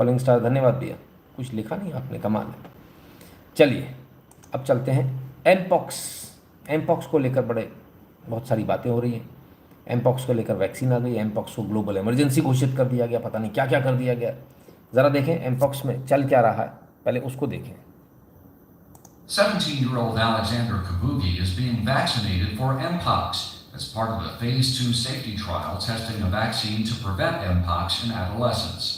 Following star, धन्यवाद भैया। कुछ लिखा नहीं आपने, कमाल है। चलिए अब चलते हैं एमपॉक्स। एमपॉक्स को लेकर बहुत सारी बातें हो रही हैं। एमपॉक्स को लेकर वैक्सीन आ गई, एमपॉक्स को ग्लोबल इमरजेंसी घोषित कर दिया गया, पता नहीं क्या क्या कर दिया गया। ज़रा देखें एमपॉक्स में चल क्या रहा है, पहले उसको देखें। 17-year-old Alexander Kabugi is being vaccinated for Mpox as part of a phase 2 safety trial testing a vaccine to prevent Mpox in adolescents.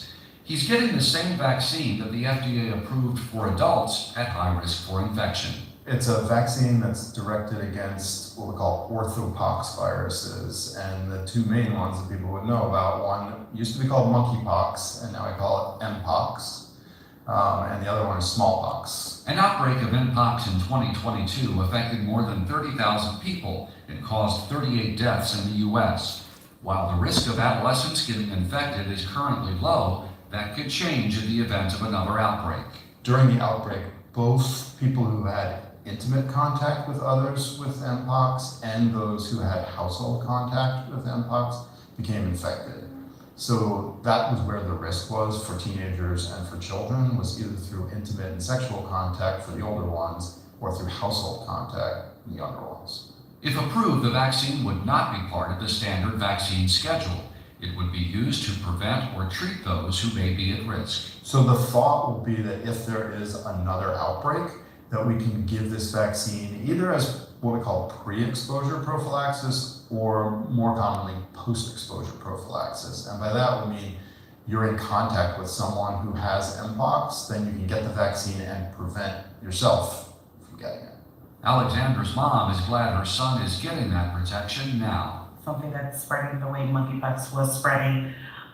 He's getting the same vaccine that the FDA approved for adults at high risk for infection. It's a vaccine that's directed against what we call orthopox viruses, and the two main ones that people would know about, one used to be called monkeypox, and now we call it Mpox. And the other one is smallpox. An outbreak of Mpox in 2022 affected more than 30,000 people and caused 38 deaths in the U.S. While the risk of adolescents getting infected is currently low, that could change in the event of another outbreak. During the outbreak, both people who had intimate contact with others with Mpox and those who had household contact with Mpox became infected. So that was where the risk was for teenagers and for children, was either through intimate and sexual contact for the older ones or through household contact for the younger ones. If approved, the vaccine would not be part of the standard vaccine schedule. It would be used to prevent or treat those who may be at risk. So the thought will be that if there is another outbreak, that we can give this vaccine either as what we call pre-exposure prophylaxis or more commonly post-exposure prophylaxis. And by that we mean you're in contact with someone who has Mpox, then you can get the vaccine and prevent yourself from getting it. Alexandra's mom is glad her son is getting that protection now. Something that's spreading the way monkeypox was spreading,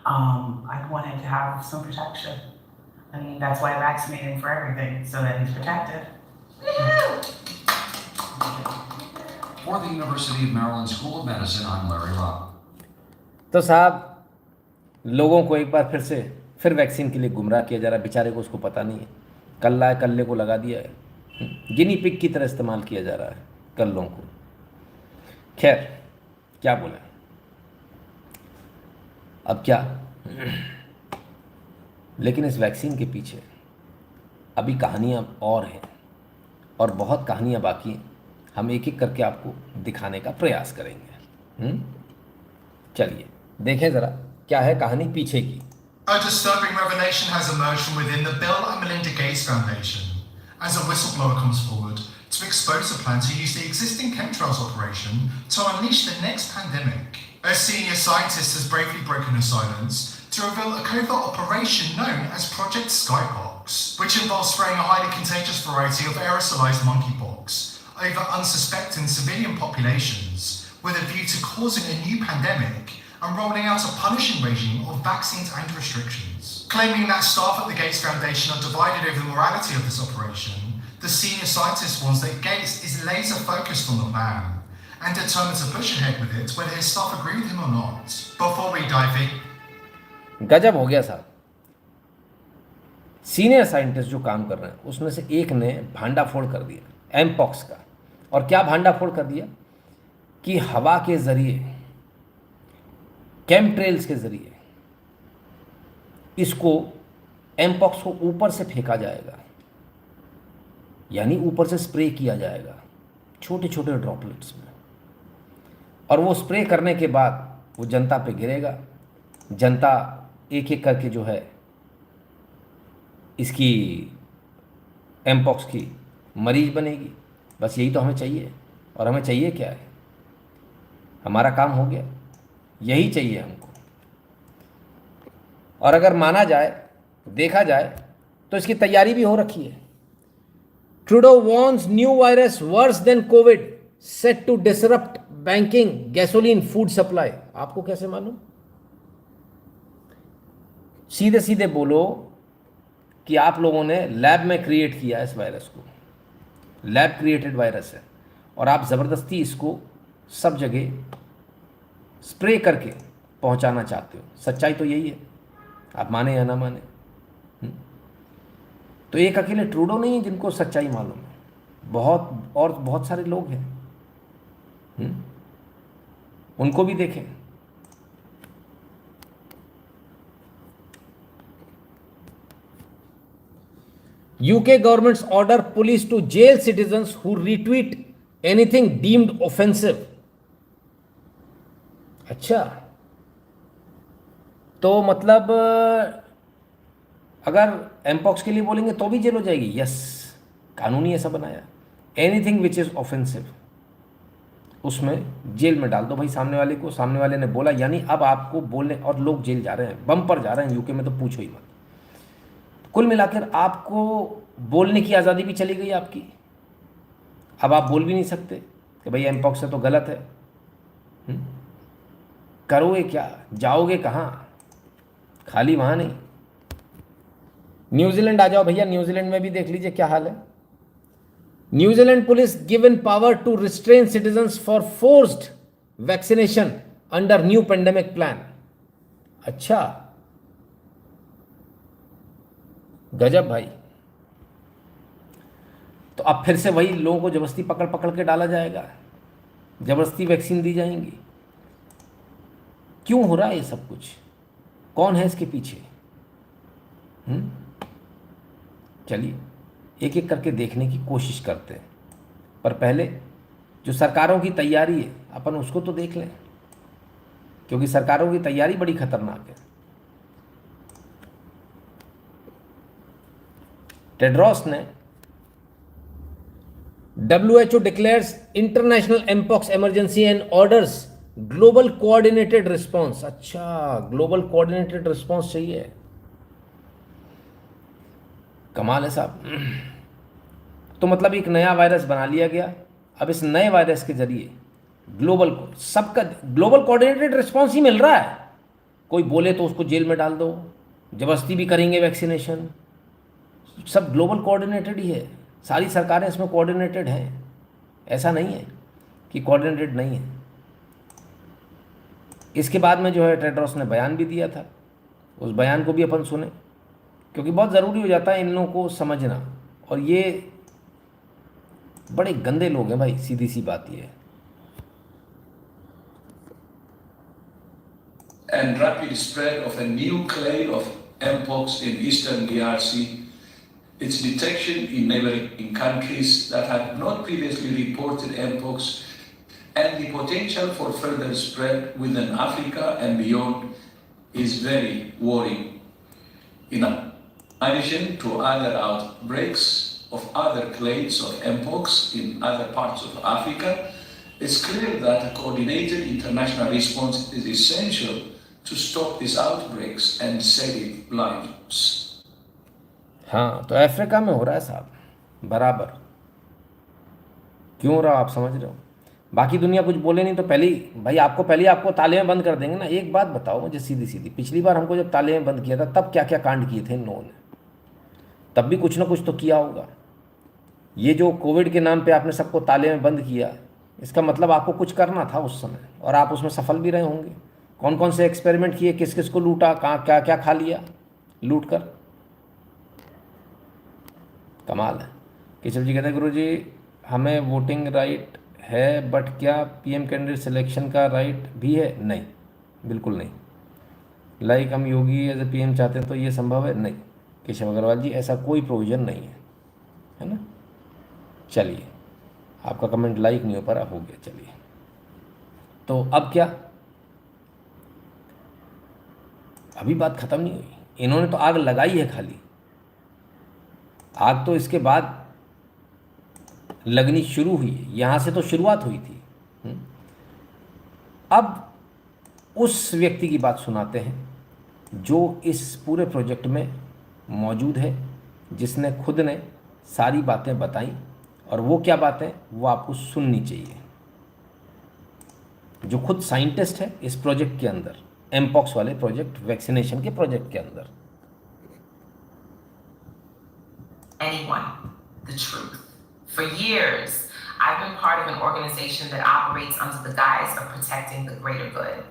I wanted to have some protection. I mean, that's why I vaccinated him for everything, so that he's protected. For the University of Maryland School of Medicine, I'm Larry Robb. तो साहब लोगों को एक बार फिर vaccine के लिए गुमराह किया जा रहा है। बेचारे को उसको पता नहीं है, कल्ला है कल्ले को लगा दिया है, गिनी पिग की तरह इस्तेमाल किया जा रहा है कल्लों को। खैर क्या बोले अब क्या, लेकिन इस वैक्सीन के पीछे अभी कहानियाँ और हैं और बहुत कहानियाँ बाकी हैं। हम एक एक करके आपको दिखाने का प्रयास करेंगे। चलिए देखें ज़रा क्या है कहानी पीछे की। A disturbing revelation has emerged from within the Bill and Melinda Gates Foundation as a whistleblower comes forward to expose a plan to use the existing chemtrails operation to unleash the next pandemic. A senior scientist has bravely broken her silence to reveal a covert operation known as Project Skybox, which involves spraying a highly contagious variety of aerosolized monkeypox over unsuspecting civilian populations with a view to causing a new pandemic and rolling out a punishing regime of vaccines and restrictions. Claiming that staff at the Gates Foundation are divided over the morality of this operation, the senior scientist warns that Gates is laser focused on the plan and determined to push ahead with it whether his staff agree with him or not. Before we dive in, गजब हो गया साहब। Senior scientist जो काम कर रहे हैं उसमें से एक ने भांडाफोड़ कर दिया एमपॉक्स का। और क्या भांडाफोड़ कर दिया कि हवा के ज़रिए, केमट्रेल्स के ज़रिए इसको एमपॉक्स को ऊपर से फेंका जाएगा, यानी ऊपर से स्प्रे किया जाएगा छोटे छोटे ड्रॉपलेट्स में, और वो स्प्रे करने के बाद वो जनता पे गिरेगा। जनता एक एक करके जो है इसकी एमपॉक्स की मरीज बनेगी। बस यही तो हमें चाहिए। और हमें चाहिए क्या है, हमारा काम हो गया, यही चाहिए हमको। और अगर माना जाए, देखा जाए तो इसकी तैयारी भी हो रखी है। Trudeau warns new virus worse than COVID set to disrupt banking, gasoline, food supply. आपको कैसे मालूम? सीधे सीधे बोलो कि आप लोगों ने लैब में क्रिएट किया है इस वायरस को, लैब क्रिएटेड वायरस है, और आप ज़बरदस्ती इसको सब जगह स्प्रे करके पहुंचाना चाहते हो। सच्चाई तो यही है, आप माने या ना माने। तो एक अकेले ट्रूडो नहीं है जिनको सच्चाई मालूम है, बहुत सारे लोग हैं। उनको भी देखें। UK government's order police to jail citizens who retweet anything deemed offensive. अच्छा, तो मतलब अगर एमपॉक्स के लिए बोलेंगे तो भी जेल हो जाएगी? यस, कानून ही ऐसा बनाया। एनीथिंग विच इज ऑफेंसिव उसमें जेल में डाल दो भाई सामने वाले को। सामने वाले ने बोला, यानी अब आपको बोलने, और लोग जेल जा रहे हैं, बम पर जा रहे हैं यूके में, तो पूछो ही मत। कुल मिलाकर आपको बोलने की आज़ादी भी चली गई आपकी। अब आप बोल भी नहीं सकते कि भाई एमपॉक्स है तो गलत है। करोगे क्या? जाओगे कहाँ? खाली वहाँ नहीं। न्यूजीलैंड आ जाओ भैया, न्यूजीलैंड में भी देख लीजिए क्या हाल है। New Zealand police given power to restrain citizens for forced vaccination under new pandemic plan. अच्छा, गजब भाई। तो अब फिर से वही लोगों को जबरदस्ती पकड़ पकड़ के डाला जाएगा, जबरदस्ती वैक्सीन दी जाएंगी। क्यों हो रहा है ये सब कुछ? कौन है इसके पीछे? चलिए एक एक करके देखने की कोशिश करते हैं, पर पहले जो सरकारों की तैयारी है अपन उसको तो देख लें, क्योंकि सरकारों की तैयारी बड़ी खतरनाक है। टेड्रोस ने WHO declares international mpox emergency and orders global coordinated response. अच्छा, ग्लोबल कोऑर्डिनेटेड रिस्पांस चाहिए। कमाल है साहब। तो मतलब एक नया वायरस बना लिया गया। अब इस नए वायरस के जरिए सबका ग्लोबल कोऑर्डिनेटेड रिस्पांस ही मिल रहा है। कोई बोले तो उसको जेल में डाल दो, जबरदस्ती भी करेंगे वैक्सीनेशन, सब ग्लोबल कोऑर्डिनेटेड ही है। सारी सरकारें इसमें कोऑर्डिनेटेड हैं, ऐसा नहीं है कि कोऑर्डिनेटेड नहीं है। इसके बाद में जो है टेड्रोस ने बयान भी दिया था, उस बयान को भी अपन सुने, क्योंकि बहुत ज़रूरी हो जाता है इन लोगों को समझना। और ये बड़े गंदे लोग हैं भाई, सीधी सी बात ये है। And rapid spread of a new clade of mpox in eastern DRC, its detection in neighboring countries that had not previously reported mpox, and the potential for further spread within Africa and beyond is very worrying. In addition to other outbreaks of other clades of mpox in other parts of Africa, it's clear that a coordinated international response is essential to stop these outbreaks and save lives. हाँ, तो Africa में हो रहा है साहब बराबर। क्यों हो रहा आप समझ रहे हो? बाकी दुनिया कुछ बोले नहीं तो पहले आपको ताले में बंद कर देंगे ना। एक बात बताओ मुझे सीधी सीधी, पिछली बार हमको जब ताले में बंद किया था तब क्या क्या कांड किए थे इन लोगों ने? तब भी कुछ ना कुछ तो किया होगा। ये जो कोविड के नाम पे आपने सबको ताले में बंद किया, इसका मतलब आपको कुछ करना था उस समय, और आप उसमें सफल भी रहे होंगे। कौन कौन से एक्सपेरिमेंट किए, किस किस को लूटा, कहाँ क्या क्या खा लिया लूट कर। कमाल है। केशव जी कहते हैं गुरुजी हमें वोटिंग राइट है, बट क्या पीएम कैंडिडेट सिलेक्शन का राइट भी है? नहीं, बिल्कुल नहीं। लाइक हम योगी एज ए पीएम चाहते हैं तो ये संभव है? नहीं केशव अग्रवाल जी, ऐसा कोई प्रोविज़न नहीं है ना। चलिए, आपका कमेंट लाइक नहीं हो पा रहा, हो गया। चलिए, तो अब क्या, अभी बात ख़त्म नहीं हुई। इन्होंने तो आग लगाई है खाली, आग तो इसके बाद लगनी शुरू हुई है। यहाँ से तो शुरुआत हुई थी। अब उस व्यक्ति की बात सुनाते हैं जो इस पूरे प्रोजेक्ट में मौजूद है, जिसने खुद ने सारी बातें बताई, और वो क्या बातें वो आपको सुननी चाहिए, जो खुद साइंटिस्ट है इस प्रोजेक्ट के अंदर, एमपॉक्स वाले प्रोजेक्ट, वैक्सीनेशन के प्रोजेक्ट के अंदर। Anyone the truth. For years, I've been part of an organization that operates under the guise of protecting the greater good.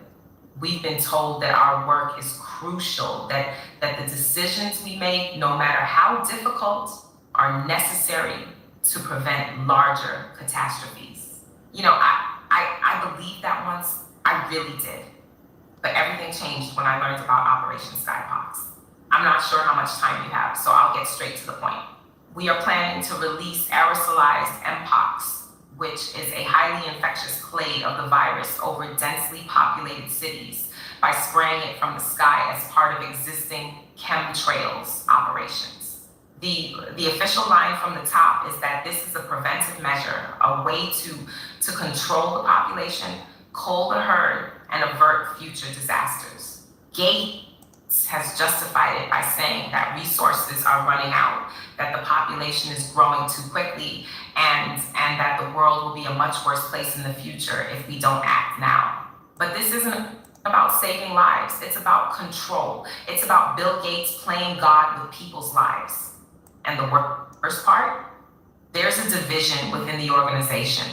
We've been told that our work is crucial, that the decisions we make, no matter how difficult, are necessary to prevent larger catastrophes. You know, I believed that once, I really did. But everything changed when I learned about Operation Skypox. I'm not sure how much time you have, so I'll get straight to the point. We are planning to release aerosolized Mpox, which is a highly infectious clade of the virus, over densely populated cities by spraying it from the sky as part of existing chemtrails operations. The official line from the top is that this is a preventive measure, a way to control the population, cull the herd, and avert future disasters. Gates has justified it by saying that resources are running out, that the population is growing too quickly, and that the world will be a much worse place in the future if we don't act now. But this isn't about saving lives, it's about control. It's about Bill Gates playing God with people's lives. And the worst part, there's a division within the organization.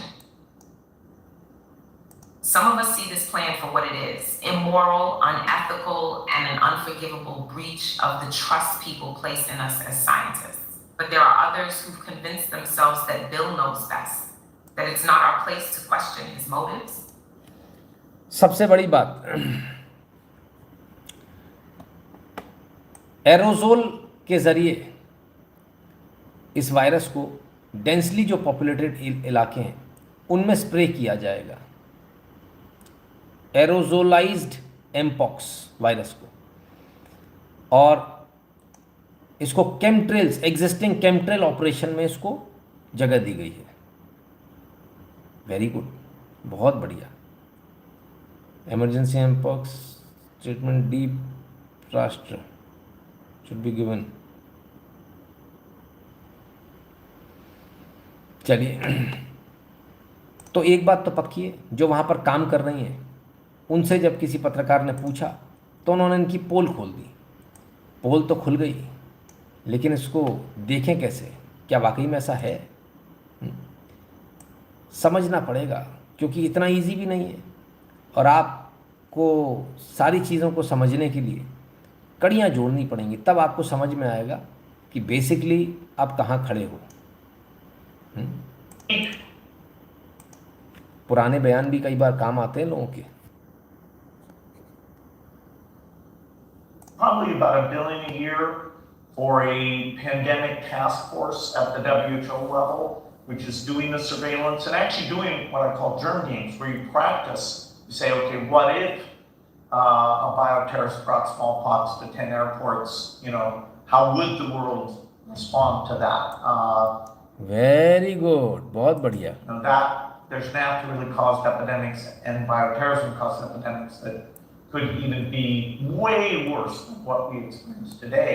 Some of us see this plan for what it is: immoral, unethical, and an unforgivable breach of the trust people place in us as scientists. But there are others who've convinced themselves that Bill knows best, that it's not our place to question his motives. सबसे बड़ी बात, aerosol के ज़रिए इस virus को densely जो populated इलाके हैं उनमें स्प्रे किया जाएगा, एरोजोलाइज्ड एमपॉक्स वायरस को, और इसको केमट्रेल्स, एग्जिस्टिंग केमट्रेल ऑपरेशन में इसको जगह दी गई है। वेरी गुड, बहुत बढ़िया। इमरजेंसी एमपॉक्स ट्रीटमेंट डीप राष्ट्र शुड बी गिवन। चलिए, तो एक बात तो पक्की है, जो वहाँ पर काम कर रही हैं उनसे जब किसी पत्रकार ने पूछा तो उन्होंने इनकी पोल खोल दी। पोल तो खुल गई, लेकिन इसको देखें कैसे, क्या वाकई में ऐसा है? समझना पड़ेगा, क्योंकि इतना इजी भी नहीं है, और आपको सारी चीज़ों को समझने के लिए कड़ियाँ जोड़नी पड़ेंगी, तब आपको समझ में आएगा कि बेसिकली आप कहाँ खड़े हो। पुराने बयान भी कई बार काम आते हैं लोगों के। Probably about $1 billion a year for a pandemic task force at the WHO level, which is doing the surveillance and actually doing what I call germ games, where you practice. You say, okay, what if a bioterrorist brought smallpox to 10 airports? You know, how would the world respond to that? Very good, बहुत बढ़िया। You know, that there's naturally caused epidemics and bioterrorism caused epidemics that could even be way worse than what we experience today.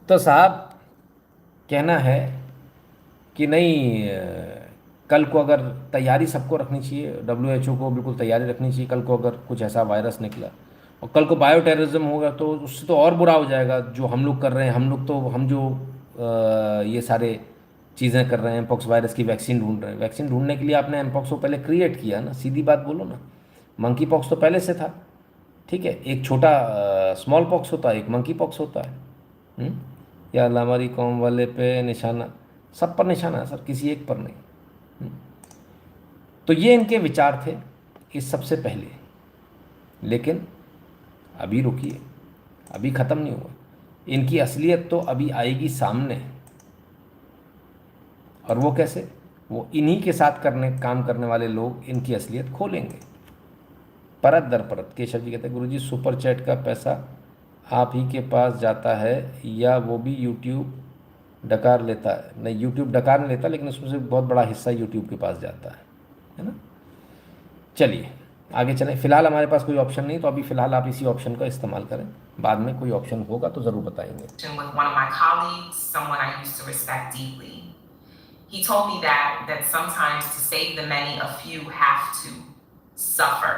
तो साहब कहना है कि नहीं, कल को अगर तैयारी सबको रखनी चाहिए, WHO को बिल्कुल तैयारी रखनी चाहिए, कल को अगर कुछ ऐसा वायरस निकला और कल को बायोटेररिज्म होगा तो उससे तो और बुरा हो जाएगा जो हम लोग कर रहे हैं। हम जो ये सारे चीज़ें कर रहे हैं, एमपॉक्स वायरस की वैक्सीन ढूंढ रहे हैं। वैक्सीन ढूंढने के लिए आपने एमपॉक्स को पहले क्रिएट किया ना, सीधी बात बोलो ना। मंकी पॉक्स तो पहले से था, ठीक है, एक छोटा स्मॉल पॉक्स होता है, एक मंकी पॉक्स होता है। या अल्लाह हमारी कौम वाले पे निशाना, सब पर निशाना है सर, किसी एक पर नहीं। तो ये इनके विचार थे इस सबसे पहले, लेकिन अभी रुकिए, अभी ख़त्म नहीं हुआ। इनकी असलियत तो अभी आएगी सामने, और वो कैसे? वो इन्हीं के साथ काम करने वाले लोग इनकी असलियत खोलेंगे परत दर परत। केशव जी कहते हैं गुरुजी सुपर चैट का पैसा आप ही के पास जाता है या वो भी यूट्यूब डकार लेता है? नहीं, यूट्यूब डकार नहीं लेता, लेकिन उसमें से बहुत बड़ा हिस्सा यूट्यूब के पास जाता है ना। चलिए आगे चलें। फ़िलहाल हमारे पास कोई ऑप्शन नहीं, तो अभी फ़िलहाल आप इसी ऑप्शन का इस्तेमाल करें, बाद में कोई ऑप्शन होगा तो ज़रूर बताएंगे। With one of my colleagues, someone I used to respect deeply. He told me that sometimes to save the many, a few have to suffer.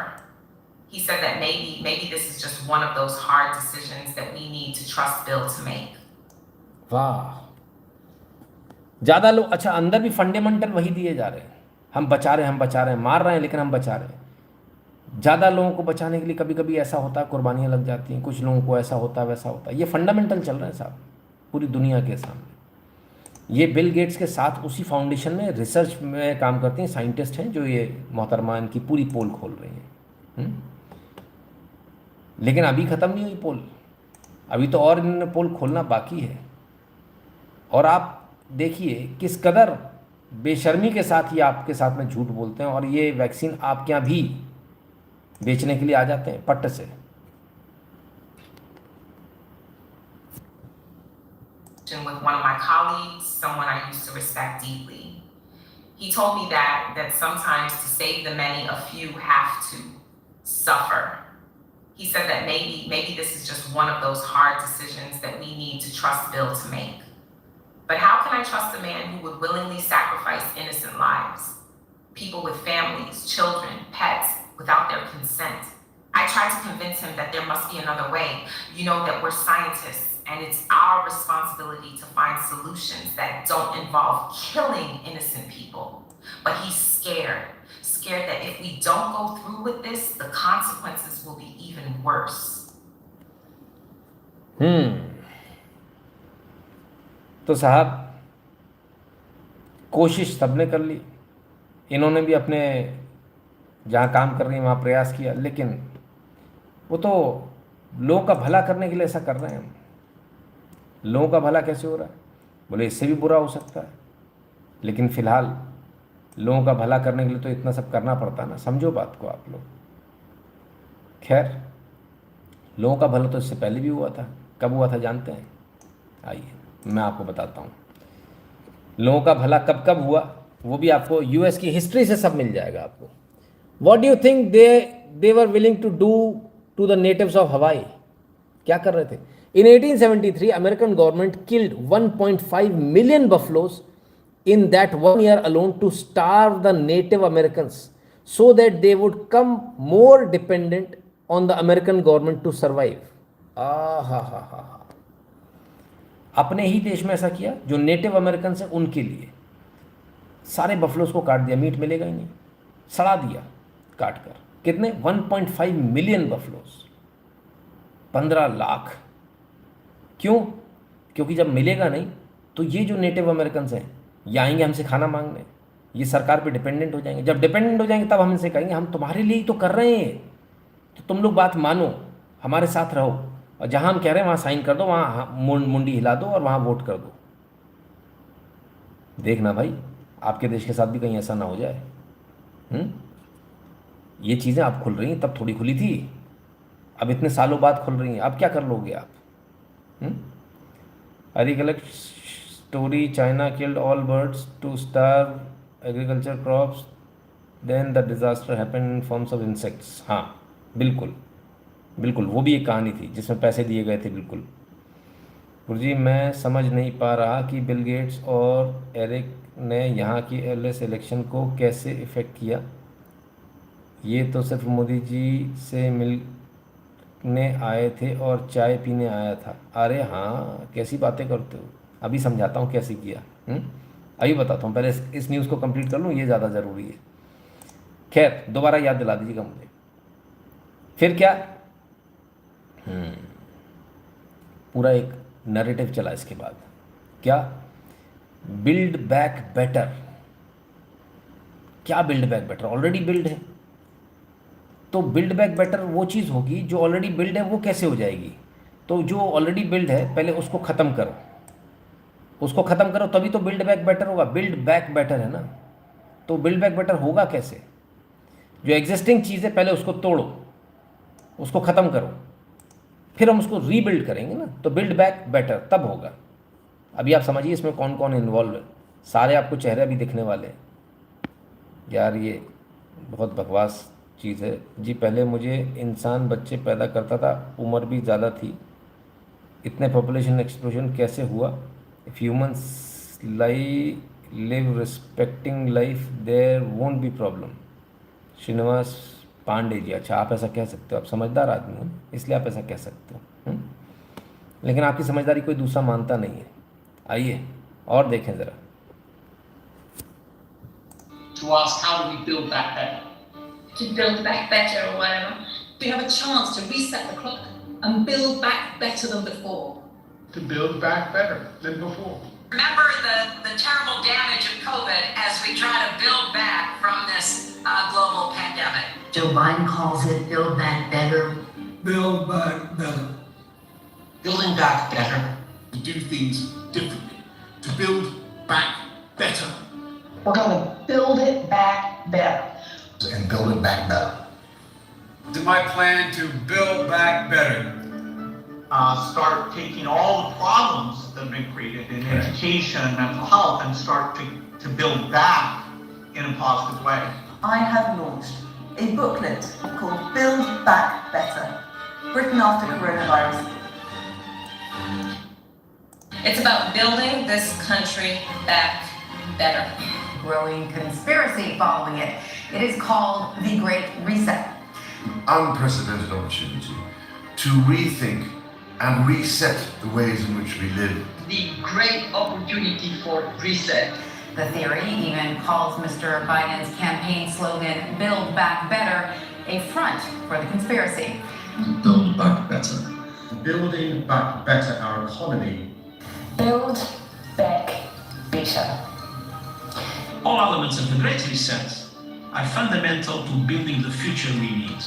He said that maybe this is just one of those hard decisions that we need to trust Bill to make. वाह, ज़्यादा लोग, अच्छा अंदर भी fundamental वही दिए जा रहे हैं, हम बचा रहे हैं, मार रहे हैं लेकिन हम बचा रहे हैं। ज़्यादा लोगों को बचाने के लिए कभी कभी ऐसा होता है कुर्बानियाँ लग जाती हैं, कुछ लोगों को ऐसा होता है वैसा होता है। ये फंडामेंटल चल रहे हैं साहब पूरी दुनिया के सामने। ये बिल गेट्स के साथ उसी फाउंडेशन में रिसर्च में काम करते हैं साइंटिस्ट हैं, जो ये मोहतरमा इनकी पूरी पोल खोल रही हैं। लेकिन अभी ख़त्म नहीं हुई पोल, अभी तो और इन्होंने पोल खोलना बाकी है। और आप देखिए किस कदर बेशर्मी के साथ ये आपके साथ में झूठ बोलते हैं, और ये वैक्सीन आपके यहाँ भी बेचने के लिए आ जाते हैं पट्ट से। With one of my colleagues, someone I used to respect deeply. He told me that sometimes to save the many, a few have to suffer. He said that maybe this is just one of those hard decisions that we need to trust Bill to make. But how can I trust a man who would willingly sacrifice innocent lives? People with families, children, pets, without their consent. I tried to convince him that there must be another way. You know, that we're scientists and it's our responsibility to find solutions that don't involve killing innocent people. But he's scared that if we don't go through with this, the consequences will be even worse. तो साहब कोशिश सबने कर ली, इन्होंने भी अपने जहाँ काम कर रही हैं वहाँ प्रयास किया, लेकिन वो तो लोगों का भला करने के लिए ऐसा कर रहे हैं। लोगों का भला कैसे हो रहा है? बोले इससे भी बुरा हो सकता है, लेकिन फ़िलहाल लोगों का भला करने के लिए तो इतना सब करना पड़ता है ना। समझो बात को आप लोग। खैर, लोगों का भला तो इससे पहले भी हुआ था। कब हुआ था जानते हैं? आइए मैं आपको बताता हूँ। लोगों का भला कब कब हुआ वो भी आपको यूएस की हिस्ट्री से सब मिल जाएगा आपको। What do you think they were willing to do to the natives of Hawaii? क्या कर रहे थे? In 1873, American government killed 1.5 million buffaloes in that 1 year alone to starve the Native Americans so that they would come more dependent on the American government to survive. अपने ही देश में ऐसा किया, जो नेटिव अमेरिकन है उनके लिए सारे बफलोस को काट दिया, मीट मिलेगा ही नहीं, सड़ा दिया काट कर। कितने? 1.5 मिलियन बफलोस, 15 लाख। क्यों? क्योंकि जब मिलेगा नहीं तो ये जो नेटिव अमेरिकन हैं ये आएंगे हमसे खाना मांगने, ये सरकार पे डिपेंडेंट हो जाएंगे। जब डिपेंडेंट हो जाएंगे तब हम इनसे कहेंगे हम तुम्हारे लिए ही तो कर रहे हैं, तो तुम लोग बात मानो, हमारे साथ रहो, और जहाँ हम कह रहे हैं वहाँ साइन कर दो, वहाँ मुंडी हिला दो और वहाँ वोट कर दो। देखना भाई आपके देश के साथ भी कहीं ऐसा ना हो जाए। ये चीज़ें अब खुल रही हैं, तब थोड़ी खुली थी, अब इतने सालों बाद खुल रही हैं। अब क्या कर लोगे आप? I recollect story, China killed all birds to starve agriculture crops, then the disaster happened in forms of insects. हाँ बिल्कुल बिल्कुल, वो भी एक कहानी थी जिसमें पैसे दिए गए थे। बिल्कुल गुरुजी, मैं समझ नहीं पा रहा कि बिल गेट्स और एरिक ने यहाँ की एलएस इलेक्शन को कैसे इफ़ेक्ट किया। ये तो सिर्फ मोदी जी से मिलने आए थे और चाय पीने आया था। अरे हाँ, कैसी बातें करते हो, अभी समझाता हूँ कैसे किया। अभी बताता हूँ, पहले इस न्यूज़ को कंप्लीट कर लूँ, ये ज़्यादा ज़रूरी है। खैर दोबारा याद दिला दीजिएगा मुझे। फिर क्या? पूरा एक नैरेटिव चला इसके बाद। क्या? Build back better. क्या build back better? Already build है, तो बिल्ड बैक बेटर वो चीज़ होगी जो ऑलरेडी बिल्ड है। वो कैसे हो जाएगी? तो जो ऑलरेडी बिल्ड है पहले उसको ख़त्म करो, उसको ख़त्म करो, तभी तो बिल्ड बैक बेटर होगा। बिल्ड बैक बेटर है ना, तो बिल्ड बैक बेटर होगा कैसे? जो एग्जिस्टिंग चीज़ है पहले उसको तोड़ो, उसको ख़त्म करो, फिर हम उसको रीबिल्ड करेंगे ना, तो बिल्ड बैक बेटर तब होगा। अभी आप समझिए इसमें कौन कौन इन्वॉल्व है, सारे आपको चेहरे भी दिखने वाले हैं। यार ये बहुत बकवास चीज़ है जी। पहले मुझे इंसान बच्चे पैदा करता था, उम्र भी ज़्यादा थी, इतने पॉपुलेशन एक्सप्लोजन कैसे हुआ? If humans live respecting life there won't be problem. Srinivas Pandey ji, अच्छा आप ऐसा कह सकते हो, आप समझदार आदमी हो इसलिए आप ऐसा कह सकते हो। लेकिन आपकी समझदारी कोई दूसरा मानता नहीं है। आइए और देखें ज़रा। To ask how do we build back better? To build back better or whatever. We have a chance to reset the clock and build back better than before. To build back better than before. Remember the terrible damage of COVID as we try to build back from this global pandemic. Joe Biden calls it build back better. Build back better. Building back better. To do things differently. to build back better. We're going to build it back better. And build it back better. To my plan to build back better. Start taking all the problems that have been created in education and mental health and start to build back in a positive way. I have launched a booklet called Build Back Better, written after coronavirus. It's about building this country back better. Growing conspiracy following it. It is called the Great Reset. Unprecedented opportunity to rethink and reset the ways in which we live. The great opportunity for reset. The theory even calls Mr. Biden's campaign slogan, Build Back Better, a front for the conspiracy. Build back better. Building back better our economy. Build back better. All elements of the Great Reset are fundamental to building the future we need.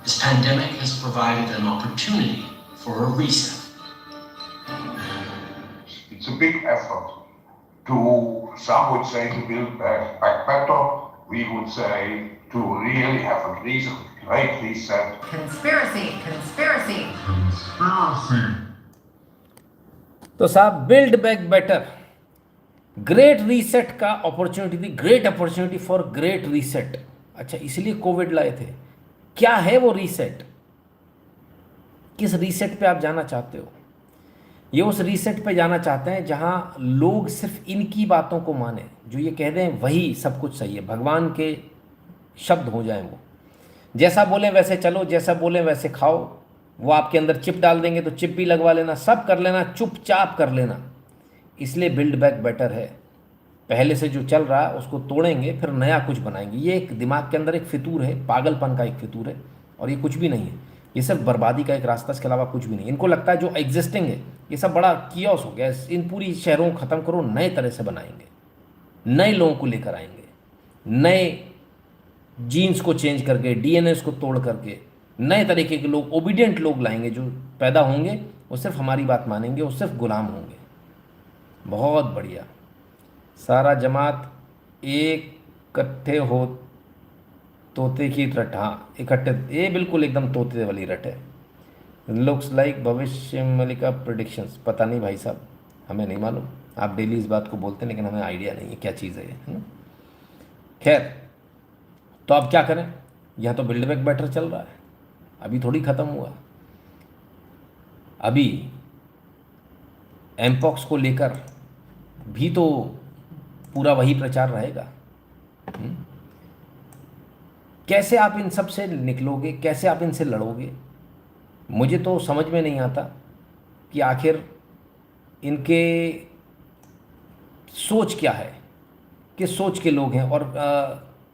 This pandemic has provided an opportunity for a reset. It's a big effort to, some would say, to build back better. We would say to really have a great reset. Conspiracy, conspiracy. तो साहब build back better, great reset का opportunity थी, great opportunity for great reset. अच्छा, इसलिए Covid लाए थे। क्या है वो रीसेट? किस रीसेट पे आप जाना चाहते हो? ये उस रीसेट पे जाना चाहते हैं जहां लोग सिर्फ इनकी बातों को माने, जो ये कह दें वही सब कुछ सही है, भगवान के शब्द हो जाएं वो। जैसा बोलें वैसे चलो, जैसा बोलें वैसे खाओ। वो आपके अंदर चिप डाल देंगे तो चिप भी लगवा लेना, सब कर लेना, चुपचाप कर लेना। इसलिए बिल्ड बैक बेटर है। पहले से जो चल रहा है उसको तोड़ेंगे, फिर नया कुछ बनाएंगे। ये एक दिमाग के अंदर एक फितूर है, पागलपन का एक फितूर है, और ये कुछ भी नहीं है। ये सिर्फ बर्बादी का एक रास्ता, इसके अलावा कुछ भी नहीं। इनको लगता है जो एग्जिस्टिंग है ये सब बड़ा कियोस हो गया, इन पूरी शहरों को ख़त्म करो, नए तरह से बनाएंगे, नए लोगों को लेकर आएंगे, नए जीन्स को चेंज करके, डीएनएस को तोड़ करके नए तरीके के लोग, ओबीडियंट लोग लाएंगे। जो पैदा होंगे वो सिर्फ हमारी बात मानेंगे, वो सिर्फ गुलाम होंगे। बहुत बढ़िया। सारा जमात इकट्ठे हो तोते की रट। हाँ, इकट्ठे, ये बिल्कुल एकदम तोते वाली रट है। लुक्स लाइक भविष्य मलिका प्रेडिक्शंस। पता नहीं भाई साहब, हमें नहीं मालूम। आप डेली इस बात को बोलते हैं लेकिन हमें आइडिया नहीं है क्या चीज़ है ये। खैर, तो अब क्या करें? यहाँ तो बिल्ड बैक बेटर चल रहा है, अभी थोड़ी ख़त्म हुआ। अभी एमपॉक्स को लेकर भी तो पूरा वही प्रचार रहेगा। कैसे आप इन सब से निकलोगे, कैसे आप इनसे लड़ोगे? मुझे तो समझ में नहीं आता कि आखिर इनके सोच क्या है, किस सोच के लोग हैं, और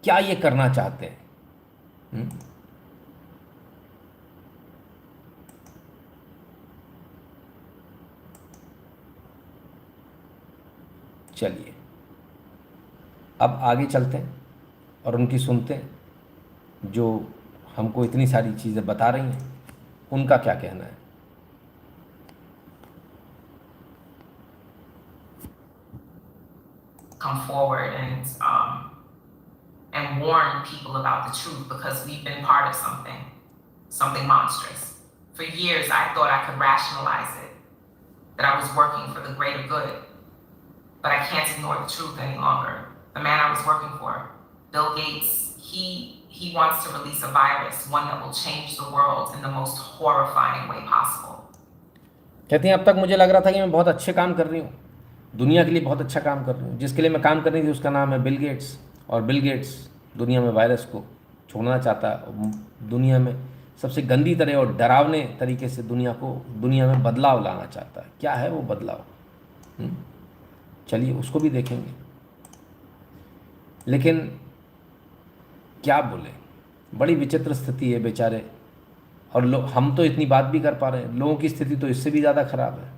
क्या ये करना चाहते हैं। चलिए अब आगे चलते हैं और उनकी सुनते हैं, जो हमको इतनी सारी चीज़ें बता रही हैं, उनका क्या कहना है। Come forward and warn people about the truth, because we've been part of something monstrous. For years, I thought I could rationalize it, that I was working for the greater good, but I can't ignore the truth any longer. The man I was working for, Bill Gates, he wants to release a virus, one that will change the world in the most horrifying way possible. कहती हैं अब तक मुझे लग रहा था कि मैं बहुत अच्छे काम कर रही हूँ, दुनिया के लिए बहुत अच्छा काम कर रही हूँ। जिसके लिए मैं काम कर रही थी उसका नाम है बिल गेट्स, और बिल गेट्स दुनिया में वायरस को छोड़ना चाहता है, दुनिया में सबसे गंदी तरह और डरावने तरीके से दुनिया में बदलाव लाना चाहता है। क्या है वो बदलाव? चलिए उसको भी देखेंगे। लेकिन क्या बोले, बड़ी विचित्र स्थिति है बेचारे, और हम तो इतनी बात भी कर पा रहे हैं, लोगों की स्थिति तो इससे भी ज़्यादा खराब है।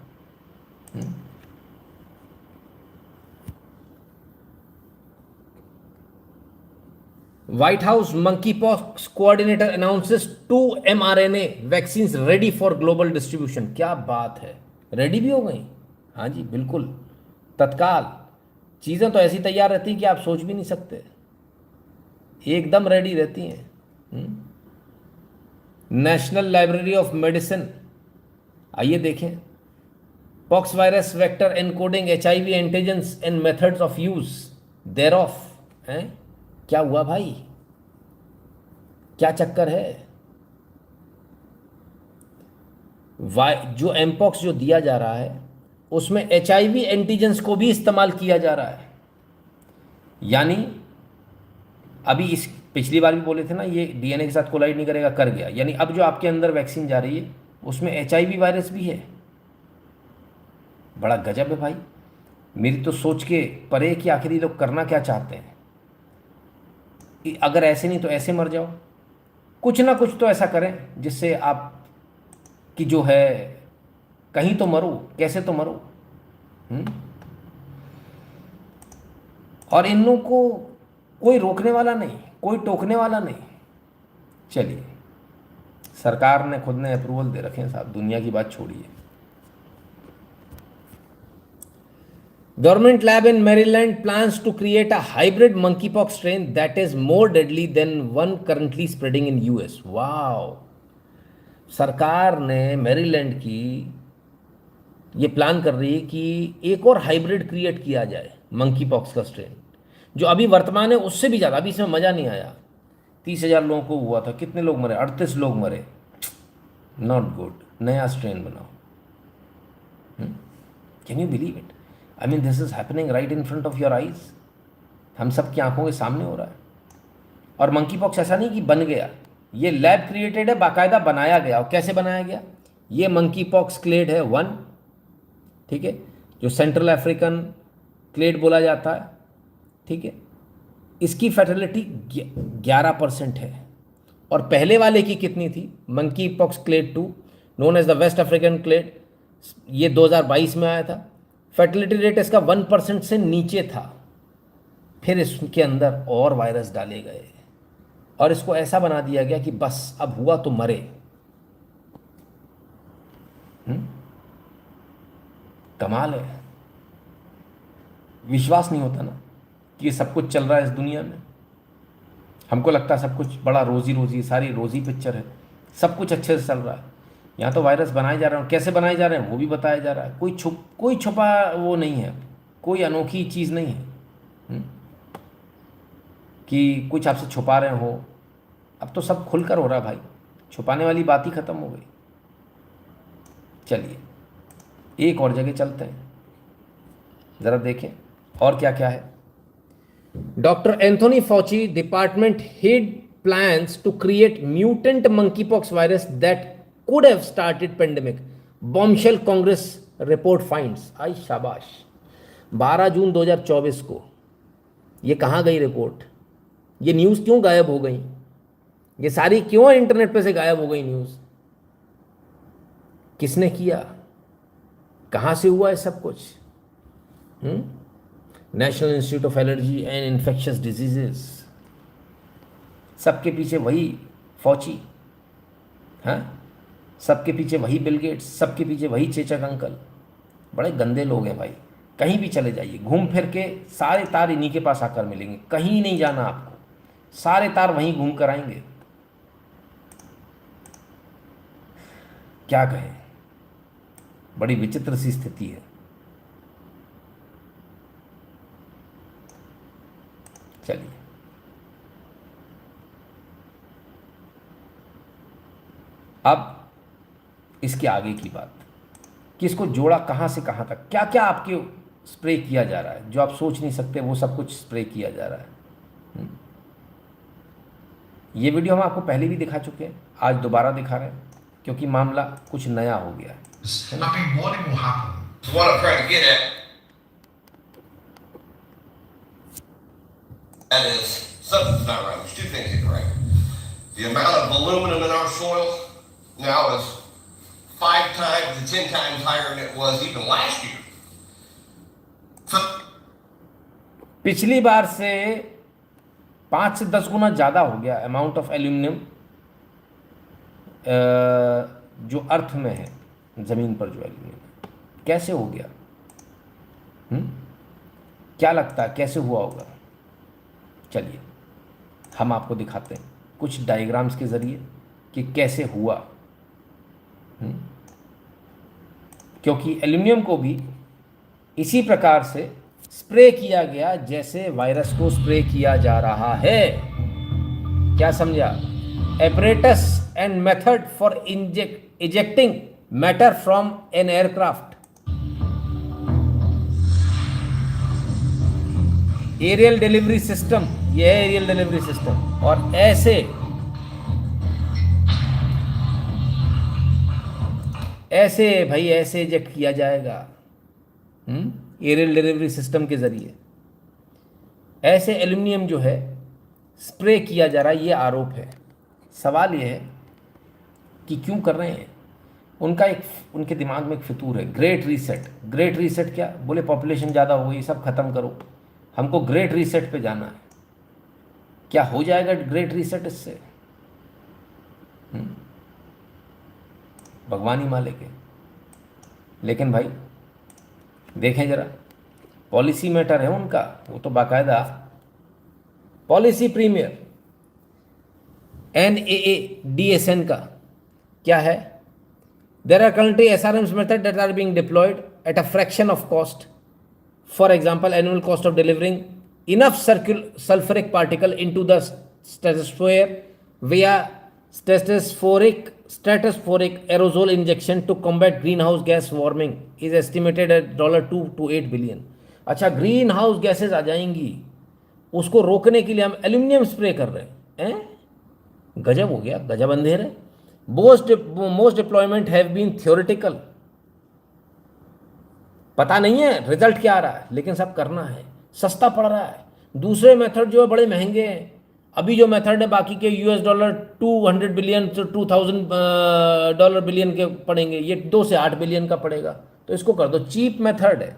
White House monkeypox coordinator announces 2 mRNA vaccines ready for global distribution। क्या बात है, रेडी भी हो गई? हाँ जी बिल्कुल, तत्काल। चीज़ें तो ऐसी तैयार रहती हैं कि आप सोच भी नहीं सकते, एकदम रेडी रहती हैं। नेशनल लाइब्रेरी ऑफ मेडिसिन, आइए देखें। Pox virus vector encoding HIV antigens and methods of use their of हैं। क्या हुआ भाई, क्या चक्कर है? जो एमपॉक्स जो दिया जा रहा है उसमें HIV एंटीजेंस को भी इस्तेमाल किया जा रहा है। यानी अभी इस पिछली बार भी बोले थे ना, ये DNA के साथ कोलाइड नहीं करेगा, कर गया। यानी अब जो आपके अंदर वैक्सीन जा रही है उसमें HIV वायरस भी है। बड़ा गजब है भाई, मेरी तो सोच के परे कि आखिर ये लोग करना क्या चाहते हैं। अगर ऐसे नहीं तो ऐसे मर जाओ, कुछ ना कुछ तो ऐसा करें जिससे आप कि जो है कहीं तो मरो, कैसे तो मरो। और इन लोगों को कोई रोकने वाला नहीं, कोई टोकने वाला नहीं। चलिए, सरकार ने खुद ने अप्रूवल दे रखे हैं साहब, दुनिया की बात छोड़िए। Government lab in Maryland plans to create a hybrid monkeypox strain that is more deadly than one currently spreading in US. Wow! सरकार ने मैरीलैंड की ये प्लान कर रही है कि एक और हाइब्रिड क्रिएट किया जाए मंकीपॉक्स का स्ट्रेन, जो अभी वर्तमान है उससे भी ज़्यादा। अभी इसमें मज़ा नहीं आया। 30,000 लोगों को हुआ था, कितने लोग मरे? 38 लोग मरे। Not good. नया स्ट्रेन बनाओ। Can you believe it? I mean this is happening right in front of your eyes. हम सब की आंखों के सामने हो रहा है। और मंकीपॉक्स ऐसा नहीं कि बन गया, ये लैब क्रिएटेड है, बाकायदा बनाया गया। और कैसे बनाया गया? ये मंकीपॉक्स क्लेड है 1, ठीक है, जो सेंट्रल अफ्रीकन क्लेड बोला जाता है, ठीक है। इसकी फर्टिलिटी 11% है। और पहले वाले की कितनी थी? Monkeypox clade 2 known as the West African clade, ये 2022 में आया था। फर्टिलिटी रेट इसका 1% से नीचे था। फिर इसके अंदर और वायरस डाले गए और इसको ऐसा बना दिया गया कि बस अब हुआ तो मरे। कमाल है। विश्वास नहीं होता ना कि ये सब कुछ चल रहा है इस दुनिया में। हमको लगता है सब कुछ बड़ा रोजी रोजी, सारी रोजी पिक्चर है, सब कुछ अच्छे से चल रहा है। यहाँ तो वायरस बनाए जा रहे हैं, कैसे बनाए जा रहे हैं वो भी बताया जा रहा है। कोई छुपा वो नहीं है, कोई अनोखी चीज़ नहीं है कि कुछ आपसे छुपा रहे हो। अब तो सब खुलकर हो रहा है भाई, छुपाने वाली बात ही ख़त्म हो गई। चलिए एक और जगह चलते हैं, ज़रा देखें और क्या क्या है। Doctor Anthony Fauci, department head, plans to create mutant monkeypox virus that could have started pandemic. Bombshell Congress report finds. आई शाबाश। 12 जून 2024 को ये कहाँ गई रिपोर्ट? ये न्यूज़ क्यों गायब हो गई? ये सारी क्यों इंटरनेट पे से गायब हो गई न्यूज़? किसने किया? कहाँ से हुआ है सब कुछ? National institute of allergy and infectious diseases, सबके पीछे वही फौची, हाँ, सबके पीछे वही बिल गेट्स, सबके पीछे वही चेचक अंकल। बड़े गंदे लोग हैं भाई। कहीं भी चले जाइए, घूम फिर के सारे तार इन्हीं के पास आकर मिलेंगे। कहीं नहीं जाना आपको, सारे तार वहीं घूम कर आएंगे। क्या कहें, बड़ी विचित्र सी स्थिति है। चलिए अब इसके आगे की बात कि इसको जोड़ा कहाँ से कहाँ तक, क्या क्या आपके स्प्रे किया जा रहा है, जो आप सोच नहीं सकते वो सब कुछ स्प्रे किया जा रहा है। ये वीडियो हम आपको पहले भी दिखा चुके हैं, आज दोबारा दिखा रहे हैं क्योंकि मामला कुछ नया हो गया है। I've been warning will happen. What I'm trying to get at, that is, something's not right. There's two things incorrect. The amount of aluminum in our soil now is 5 times to 10 times higher than it was even last year. पिछली बार से 5 से 10 गुना ज़्यादा हो गया amount of aluminium जो अर्थ में है, ज़मीन पर जो एल्यूमिनियम। कैसे हो गया? क्या लगता है कैसे हुआ होगा? चलिए हम आपको दिखाते हैं कुछ डायग्राम्स के ज़रिए कि कैसे हुआ। क्योंकि एल्युमिनियम को भी इसी प्रकार से स्प्रे किया गया जैसे वायरस को स्प्रे किया जा रहा है। क्या समझा? apparatus and method for ejecting matter from an aircraft, aerial delivery system, यह है एरियल डिलीवरी सिस्टम। और ऐसे भाई ऐसे इजेक्ट किया जाएगा एरियल डिलीवरी सिस्टम के जरिए। ऐसे एल्युमिनियम जो है स्प्रे किया जा रहा है, ये आरोप है। सवाल ये है कि क्यों कर रहे हैं? उनके दिमाग में एक फितूर है, ग्रेट रीसेट। ग्रेट रीसेट क्या? बोले पॉपुलेशन ज़्यादा हो गई, सब खत्म करो, हमको ग्रेट रीसेट पे जाना है। क्या हो जाएगा ग्रेट रीसेट इससे? भगवान ही मालिक है। लेकिन भाई देखें जरा, पॉलिसी मैटर है उनका, वो तो बाकायदा पॉलिसी प्रीमियर NAADSN का क्या है? There are currently SRMs method that are being deployed at a fraction of cost. For example, annual cost of delivering enough sulfuric particle into the stratosphere via stratospheric aerosol injection to combat greenhouse gas warming is estimated at $2 to 8 billion. अच्छा, green house gases आ जाएंगी, उसको रोकने के लिए हम aluminium spray कर रहे हैं। गजब हो गया, गजब अंधेर है। Most deployment have been theoretical, पता नहीं है रिजल्ट क्या आ रहा है, लेकिन सब करना है, सस्ता पड़ रहा है। दूसरे मेथड जो है बड़े महंगे हैं। अभी जो मेथड है बाकी के $200 बिलियन to $2000 बिलियन के पड़ेंगे, ये 2 से 8 बिलियन का पड़ेगा। तो इसको कर दो, चीप मेथड है।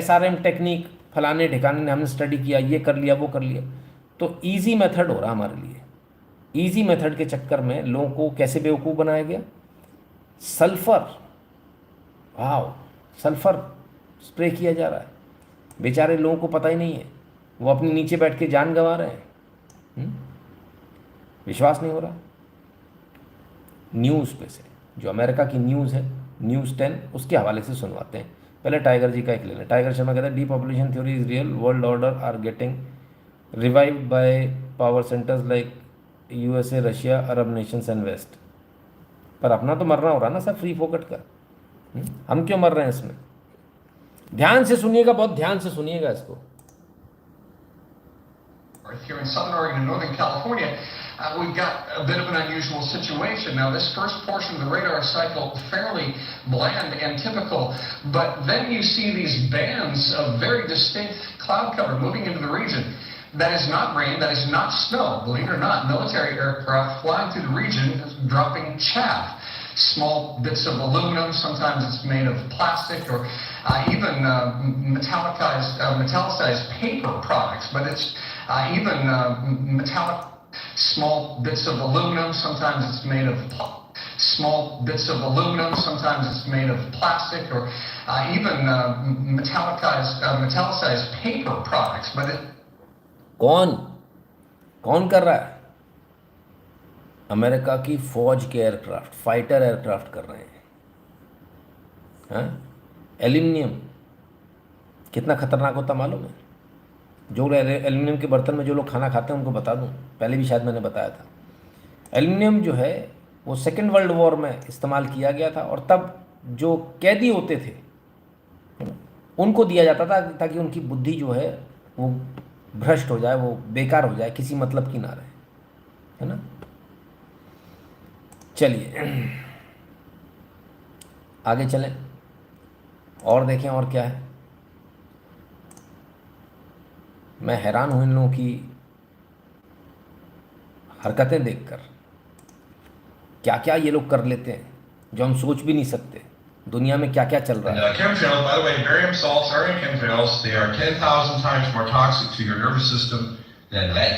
SRM टेक्निक फलाने ठिकाने ने हमने स्टडी किया, ये कर लिया वो कर लिया, तो ईजी मेथड हो रहा हमारे लिए। ईजी मेथड के चक्कर में लोगों को कैसे बेवकूफ़ बनाया गया? सल्फ़र, वाह, सल्फ़र स्प्रे किया जा रहा है। बेचारे लोगों को पता ही नहीं है, वो अपने नीचे बैठ के जान गंवा रहे हैं। विश्वास नहीं हो रहा। न्यूज़ पे से जो अमेरिका की न्यूज़ है, न्यूज़ 10, उसके हवाले से सुनवाते हैं। पहले टाइगर जी का एक ले लें। टाइगर शर्मा कहते हैं depopulation theory is real, world order are getting revived by power centres like USA, Russia, Arab nations and west. पर अपना तो मरना हो रहा ना सर, फ्री फोकट का। हम क्यों मर रहे हैं इसमें? ध्यान से सुनिएगा, बहुत ध्यान से सुनिएगा इसको। Here in Southern Oregon and Northern California, we've got a bit of an unusual situation. Now, this first portion of the radar cycle, fairly bland and typical, but then you see these bands of very distinct cloud cover moving into the region. That is not rain, that is not snow. Believe it or not, military aircraft flying through the region dropping chaff. Small bits of aluminum, sometimes it's made of plastic or even metallicized paper products, but it's even small bits of aluminum, sometimes it's made of plastic or even metallicized paper products, but it कौन कर रहा है? America की फौज के aircraft, fighter aircraft कर रहे हैं। एल्यूमिनियम कितना खतरनाक होता मालूम है? जो एल्यूमिनियम के बर्तन में जो लोग खाना खाते हैं उनको बता दूं, पहले भी शायद मैंने बताया था। एल्यूमिनियम जो है वो सेकेंड वर्ल्ड वॉर में इस्तेमाल किया गया था, और तब जो कैदी होते थे उनको दिया जाता था ताकि उनकी बुद्धि जो है वो भ्रष्ट हो जाए, वो बेकार हो जाए, किसी मतलब की ना रहे, है ना। चलिए आगे चलें और देखें और क्या है। मैं हैरान हूं इन लोगों की हरकतें देखकर। क्या क्या ये लोग कर लेते हैं जो हम सोच भी नहीं सकते। दुनिया में क्या क्या चल रहा है। Chemtrails, by the way, barium salts are in chemtrails. They are 10,000 times more toxic to your nervous system than lead.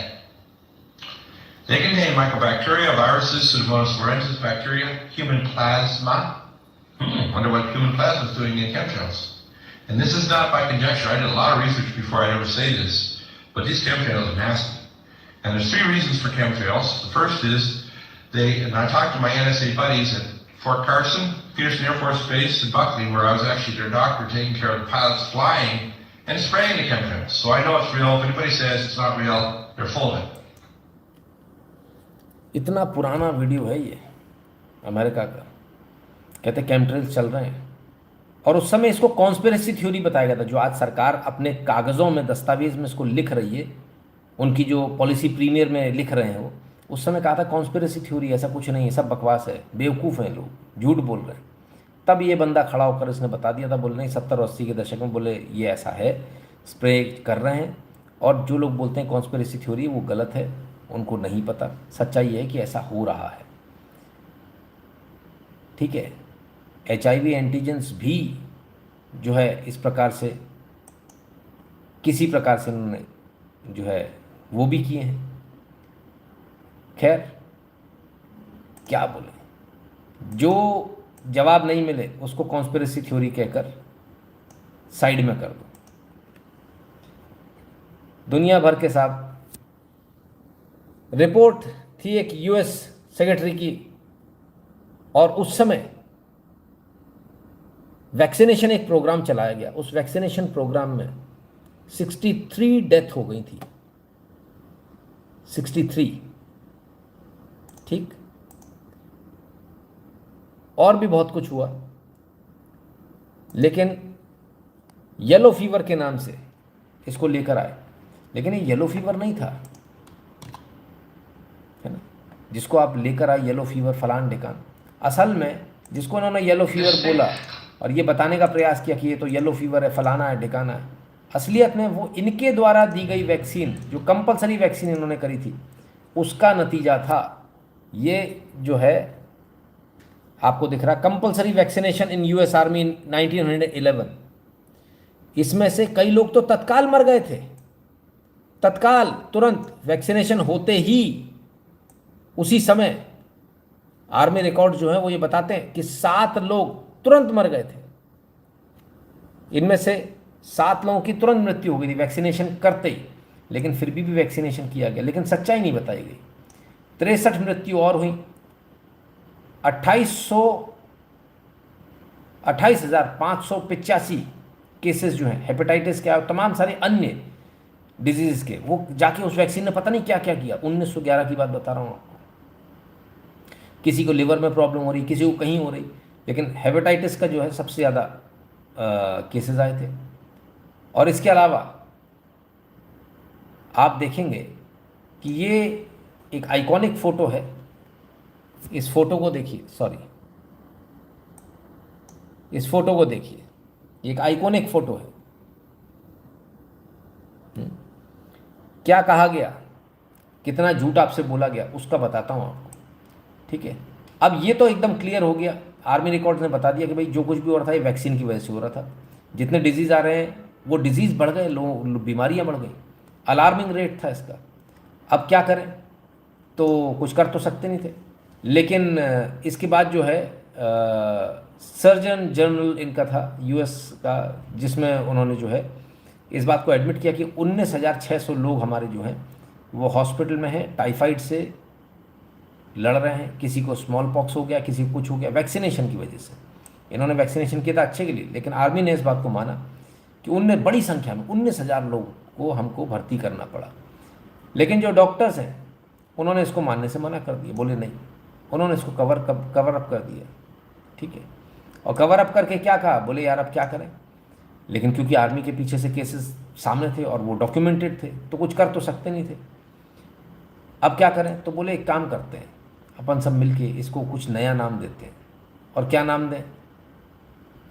They contain mycobacteria, viruses, Pseudomonas florensis bacteria, human plasma. Wonder what human plasma is doing in chemtrails. And this is not by conjecture. I did a lot of research before I ever say this, but these chemtrails are nasty. And there's 3 reasons for chemtrails. The first is and I talked to my NSA buddies at Fort Carson, Peterson Air Force Base, and Buckley, where I was actually their doctor taking care of the pilots flying and spraying the chemtrails. So I know it's real. If anybody says it's not real, they're full of it. इतना पुराना video है ये America का, कहते chemtrails चल रहे हैं। और उस समय इसको कॉन्स्पिरेसी थ्योरी बताया गया था, जो आज सरकार अपने कागज़ों में, दस्तावेज में इसको लिख रही है, उनकी जो पॉलिसी प्रीमियर में लिख रहे हैं वो, उस समय कहा था कॉन्स्पिरेसी थ्योरी, ऐसा कुछ नहीं है, सब बकवास है, बेवकूफ़ हैं लोग, झूठ बोल रहे हैं। तब ये बंदा खड़ा होकर इसने बता दिया था, बोले नहीं 70-80 के दशक में, बोले ये ऐसा है, स्प्रे कर रहे हैं। और जो लोग बोलते हैं कॉन्स्पिरेसी थ्योरी, वो गलत है, उनको नहीं पता। सच्चाई है कि ऐसा हो रहा है, ठीक है। HIV एंटीजेंस भी जो है इस प्रकार से, किसी प्रकार से उन्होंने जो है वो भी किए हैं। खैर क्या बोले, जो जवाब नहीं मिले उसको कॉन्स्पिरेसी थ्योरी कहकर साइड में कर दो। दुनिया भर के साथ रिपोर्ट थी एक US सेक्रेटरी की, और उस समय वैक्सीनेशन एक प्रोग्राम चलाया गया। उस वैक्सीनेशन प्रोग्राम में 63 डेथ हो गई थी, 63, ठीक। और भी बहुत कुछ हुआ, लेकिन येलो फीवर के नाम से इसको लेकर आए, लेकिन ये येलो फीवर नहीं था, है ना, जिसको आप लेकर आए येलो फीवर फलान ढिकान। असल में जिसको उन्होंने येलो फीवर बोला और ये बताने का प्रयास किया कि ये तो येलो फीवर है, फलाना है, ढिकाना है, असलियत में वो इनके द्वारा दी गई वैक्सीन, जो कंपलसरी वैक्सीन इन्होंने करी थी, उसका नतीजा था ये जो है आपको दिख रहा, compulsory vaccination in US army इन 1911। इसमें से कई लोग तो तत्काल मर गए थे, तत्काल, तुरंत वैक्सीनेशन होते ही उसी समय। आर्मी रिकॉर्ड जो है वो ये बताते हैं कि 7 लोग तुरंत मर गए थे। इनमें से 7 लोगों की तुरंत मृत्यु हो गई थी वैक्सीनेशन करते ही, लेकिन फिर भी वैक्सीनेशन किया गया, लेकिन सच्चाई नहीं बताई गई। 63 मृत्यु और हुई। 28,585 केसेस जो हैं हेपेटाइटिस के और तमाम सारे अन्य डिजीज़ के, वो जाके उस वैक्सीन ने पता नहीं क्या क्या किया। 1911 की बात बता रहा हूँ आपको। किसी को लिवर में प्रॉब्लम हो रही, किसी को कहीं हो रही, लेकिन हेपेटाइटिस का जो है सबसे ज़्यादा केसेस आए थे। और इसके अलावा आप देखेंगे कि ये एक आइकॉनिक फ़ोटो है, इस फोटो को देखिए, सॉरी, इस फोटो को देखिए, एक आइकॉनिक फोटो है। क्या कहा गया, कितना झूठ आपसे बोला गया, उसका बताता हूं आपको, ठीक है। अब ये तो एकदम क्लियर हो गया, आर्मी रिकॉर्ड्स ने बता दिया कि भाई जो कुछ भी हो रहा था ये वैक्सीन की वजह से हो रहा था। जितने डिजीज़ आ रहे हैं वो डिजीज़ बढ़ गए, बीमारियां बढ़ गई, अलार्मिंग रेट था इसका। अब क्या करें, तो कुछ कर तो सकते नहीं थे। लेकिन इसके बाद जो है सर्जन जनरल इनका था US का, जिसमें उन्होंने जो है इस बात को एडमिट किया कि 19,600 लोग हमारे जो हैं वो हॉस्पिटल में हैं, टाइफाइड से लड़ रहे हैं, किसी को स्मॉल पॉक्स हो गया, किसी को कुछ हो गया वैक्सीनेशन की वजह से। इन्होंने वैक्सीनेशन किया था अच्छे के लिए, लेकिन आर्मी ने इस बात को माना कि उनमें बड़ी संख्या में 19,000 लोगों को हमको भर्ती करना पड़ा। लेकिन जो डॉक्टर्स हैं उन्होंने इसको मानने से मना कर दिया, बोले नहीं, उन्होंने इसको कवर अप कर दिया, ठीक है। और कवर अप करके क्या कहा, बोले यार अब क्या करें, लेकिन क्योंकि आर्मी के पीछे से केसेस सामने थे और वो डॉक्यूमेंटेड थे तो कुछ कर तो सकते नहीं थे। अब क्या करें, तो बोले एक काम करते हैं, अपन सब मिलके इसको कुछ नया नाम देते हैं। और क्या नाम दें,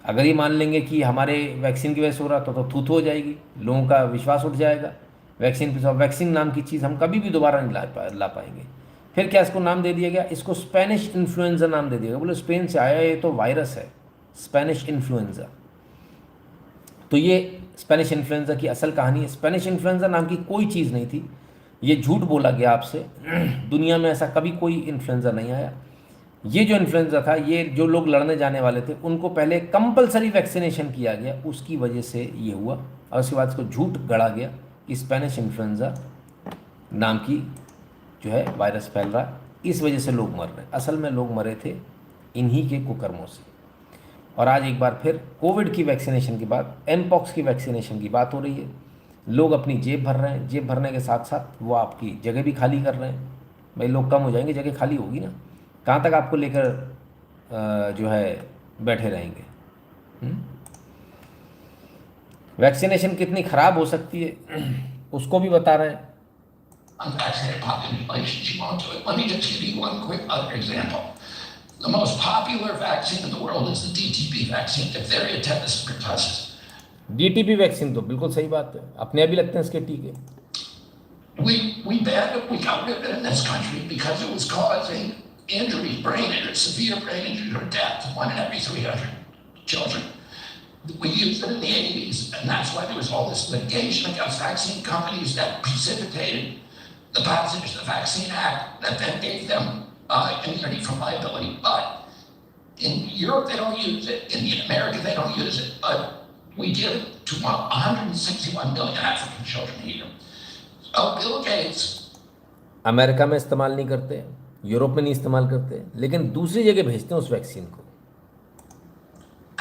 अगर ये मान लेंगे कि हमारे वैक्सीन की वजह से हो रहा तो थूथू हो जाएगी, लोगों का विश्वास उठ जाएगा वैक्सीन पे। वैक्सीन नाम की चीज़ हम कभी भी दोबारा नहीं ला पाएंगे। फिर क्या इसको नाम दे दिया गया, इसको स्पेनिश इन्फ्लुएंजा नाम दे दिया गया। बोले स्पेन से आया ये तो वायरस है, स्पेनिश इन्फ्लुएंजा। तो ये स्पेनिश इन्फ्लुएंजा की असल कहानी है। स्पेनिश इन्फ्लुएंजा नाम की कोई चीज़ नहीं थी, ये झूठ बोला गया आपसे। दुनिया में ऐसा कभी कोई इन्फ्लुएंजा नहीं आया। ये जो इन्फ्लुएंजा था, ये जो लोग लड़ने जाने वाले थे उनको पहले कंपलसरी वैक्सीनेशन किया गया, उसकी वजह से ये हुआ। और उसके बाद इसको झूठ गढ़ा गया कि स्पेनिश इन्फ्लुएंजा नाम की जो है वायरस फैल रहा है, इस वजह से लोग मर रहे हैं। असल में लोग मरे थे इन्हीं के कुकर्मों से। और आज एक बार फिर कोविड की वैक्सीनेशन के बाद एमपॉक्स की वैक्सीनेशन की बात हो रही है। लोग अपनी जेब भर रहे हैं, जेब भरने के साथ साथ वो आपकी जगह भी खाली कर रहे हैं। भाई लोग कम हो जाएंगे, जगह खाली होगी ना, कहाँ तक आपको लेकर जो है बैठे रहेंगे। वैक्सीनेशन कितनी ख़राब हो सकती है उसको भी बता रहे हैं। Unvaccinated populations, you won't do it. Let me just give you one quick other example. The most popular vaccine in the world is the DTP vaccine, diphtheria, tetanus, and pertussis. DTP vaccine तो बिल्कुल सही बात है, अपने अभी लगते हैं इसके टीके। We banned it, we got rid of it in this country because it was causing injuries, brain injuries, severe brain injuries or death, 1 in every 300 children. We used it in the 80s, and that's why there was all this litigation against vaccine companies that precipitated the passage of the Vaccine Act that then gave them immunity from liability. But in Europe, they don't use it. In America, they don't use it. But we give it to 161 million African children a year. So Bill Gates. America में इस्तेमाल नहीं करते, Europe में नहीं इस्तेमाल करते, लेकिन दूसरी जगह भेजते हैं उस वैक्सीन को।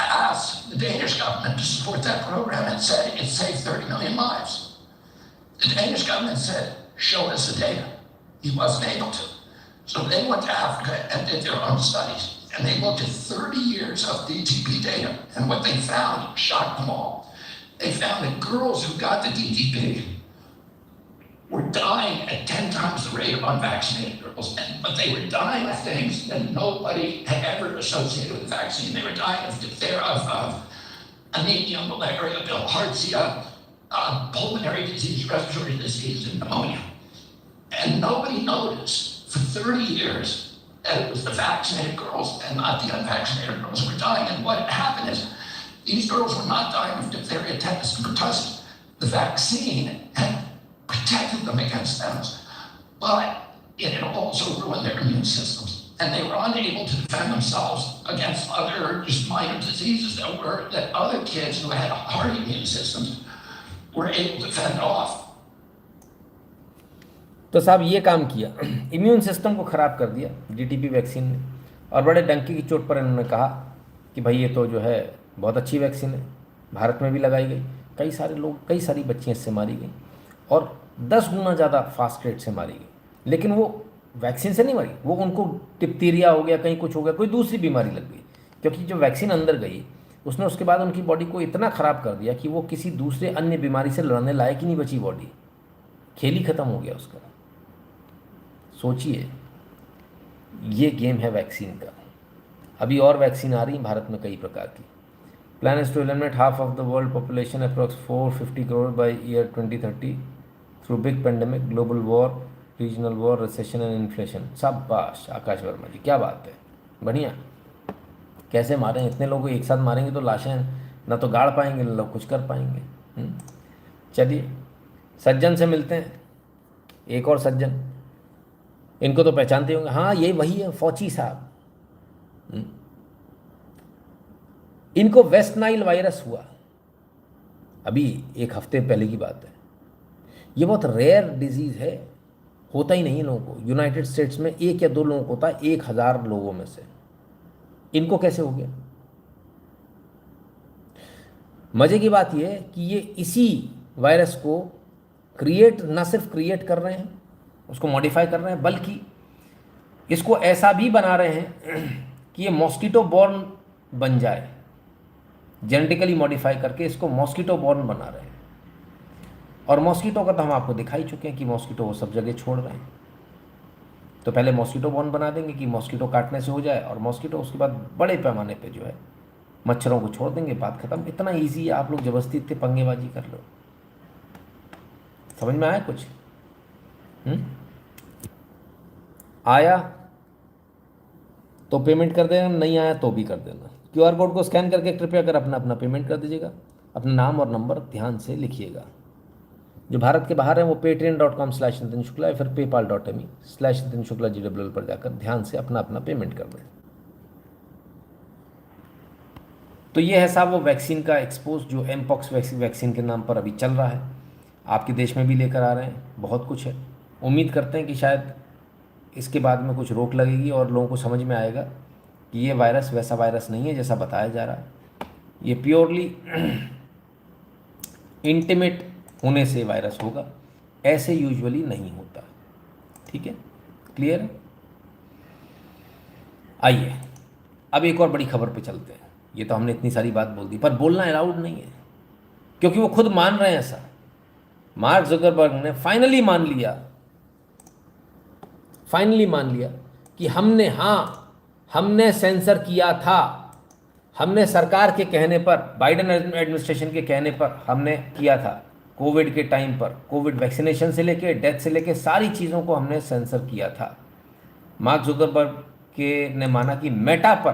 Asked the Danish government to support that program and said it saved 30 million lives. The Danish government said, show us the data. He wasn't able to. So they went to Africa and did their own studies. And they looked at 30 years of DTP data. And what they found shocked them all. They found that girls who got the DTP were dying at 10 times the rate of unvaccinated girls. But they were dying of things that nobody had ever associated with the vaccine. They were dying of diphtheria, of anemia, malaria, bilharzia, pulmonary disease, respiratory disease, and pneumonia. And nobody noticed for 30 years that it was the vaccinated girls and not the unvaccinated girls who were dying. And what had happened is these girls were not dying of diphtheria, tetanus, and pertussis. The vaccine had protected them against them, but it had also ruined their immune systems. And they were unable to defend themselves against other just minor diseases that other kids who had hardy immune systems were able to fend off. तो साहब ये काम किया, immune system को ख़राब कर दिया DTP vaccine ने। और बड़े डंकी की चोट पर इन्होंने कहा कि भाई ये तो जो है बहुत अच्छी वैक्सीन है, भारत में भी लगाई गई, कई सारे लोग, कई सारी बच्चियाँ इससे मारी गई और 10 गुना ज़्यादा फास्ट रेट से मारी गई। लेकिन वो वैक्सीन से नहीं मरी, वो उनको डिप्थीरिया हो गया, कहीं कुछ हो गया, कोई दूसरी बीमारी लग गई, क्योंकि जो वैक्सीन अंदर गई उसने उसके बाद उनकी बॉडी को इतना ख़राब कर दिया कि वो किसी दूसरे अन्य बीमारी से लड़ने लायक ही नहीं बची बॉडी, खेल ही ख़त्म हो गया उसका। सोचिए, ये गेम है वैक्सीन का। अभी और वैक्सीन आ रही भारत में कई प्रकार की। Plan is to eliminate half of the world population approx 450 crore by year 2030 through big pandemic, global war, regional war, recession and inflation. शाबाश आकाश वर्मा जी, क्या बात है, बढ़िया। कैसे मारें, इतने लोगों को एक साथ मारेंगे तो लाशें ना तो गाड़ पाएंगे ना कुछ कर पाएंगे। चलिए सज्जन से मिलते हैं, एक और सज्जन, इनको तो पहचानते होंगे। हाँ ये वही है, फौची साहब। इनको वेस्ट नाइल वायरस हुआ अभी 1 हफ्ते पहले की बात है। ये बहुत रेयर डिजीज़ है, होता ही नहीं लोगों को। यूनाइटेड स्टेट्स में 1 या 2 लोगों को होता है 1000 लोगों में से। इनको कैसे हो गया? मजे की बात यह है कि ये इसी वायरस को न सिर्फ क्रिएट कर रहे हैं, उसको मॉडिफाई कर रहे हैं, बल्कि इसको ऐसा भी बना रहे हैं कि ये मॉस्किटो बॉर्न बन जाए। जेनेटिकली मॉडिफाई करके इसको मॉस्किटो बॉर्न बना रहे हैं। और मॉस्किटो का तो हम आपको दिखा ही चुके हैं कि मॉस्किटो वो सब जगह छोड़ रहे हैं। तो पहले मॉस्किटो बॉर्न बना देंगे कि मॉस्किटो काटने से हो जाए, और मॉस्किटो उसके बाद बड़े पैमाने पे जो है मच्छरों को छोड़ देंगे, बात खत्म। इतना ईजी है, आप लोग जबरदस्ती इतने पंगेबाजी कर लो। समझ में आया कुछ? आया तो पेमेंट कर देना, नहीं आया तो भी कर देना। QR कोड को स्कैन करके कृपया कर अपना पेमेंट कर दीजिएगा। अपना नाम और नंबर ध्यान से लिखिएगा। जो भारत के बाहर हैं वो patreon.com/नितिन शुक्ला या फिर paypal.me/नितिन शुक्ला GWL पर जाकर ध्यान से अपना अपना पेमेंट कर दें। तो ये है साहब वो वैक्सीन का एक्सपोज जो एमपॉक्स वैक्सीन के नाम पर अभी चल रहा है, आपके देश में भी लेकर आ रहे हैं, बहुत कुछ है। उम्मीद करते हैं कि शायद इसके बाद में कुछ रोक लगेगी और लोगों को समझ में आएगा कि ये वायरस वैसा वायरस नहीं है जैसा बताया जा रहा है। ये प्योरली इंटीमेट होने से वायरस होगा, ऐसे यूजुअली नहीं होता। ठीक है, क्लियर है? आइए अब एक और बड़ी खबर पे चलते हैं। ये तो हमने इतनी सारी बात बोल दी, पर बोलना अलाउड नहीं है क्योंकि वो खुद मान रहे हैं ऐसा। मार्क जुकरबर्ग ने फाइनली मान लिया कि हमने सेंसर किया था, हमने सरकार के कहने पर, बाइडेन एडमिनिस्ट्रेशन के कहने पर हमने किया था। कोविड के टाइम पर, कोविड वैक्सीनेशन से लेके डेथ से लेके सारी चीज़ों को हमने सेंसर किया था। मार्क जुकरबर्ग के ने माना कि मेटा पर,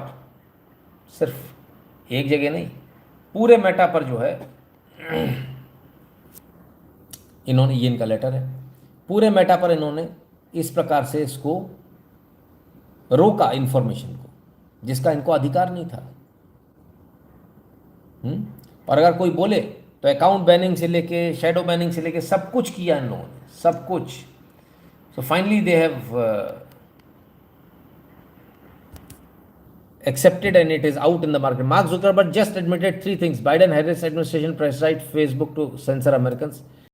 सिर्फ एक जगह नहीं, पूरे मेटा पर जो है इन्होंने, ये इनका लेटर है, पूरे मेटा पर इन्होंने इस प्रकार से इसको रोका, इंफॉर्मेशन को, जिसका इनको अधिकार नहीं था। और अगर कोई बोले तो अकाउंट बैनिंग से लेके, शैडो बैनिंग से लेके सब कुछ किया इन लोगों ने, सब कुछ। So finally they have accepted and it is out in the market. Mark Zuckerberg just admitted 3 things. Biden-Harris administration pressurized Facebook to censor Americans.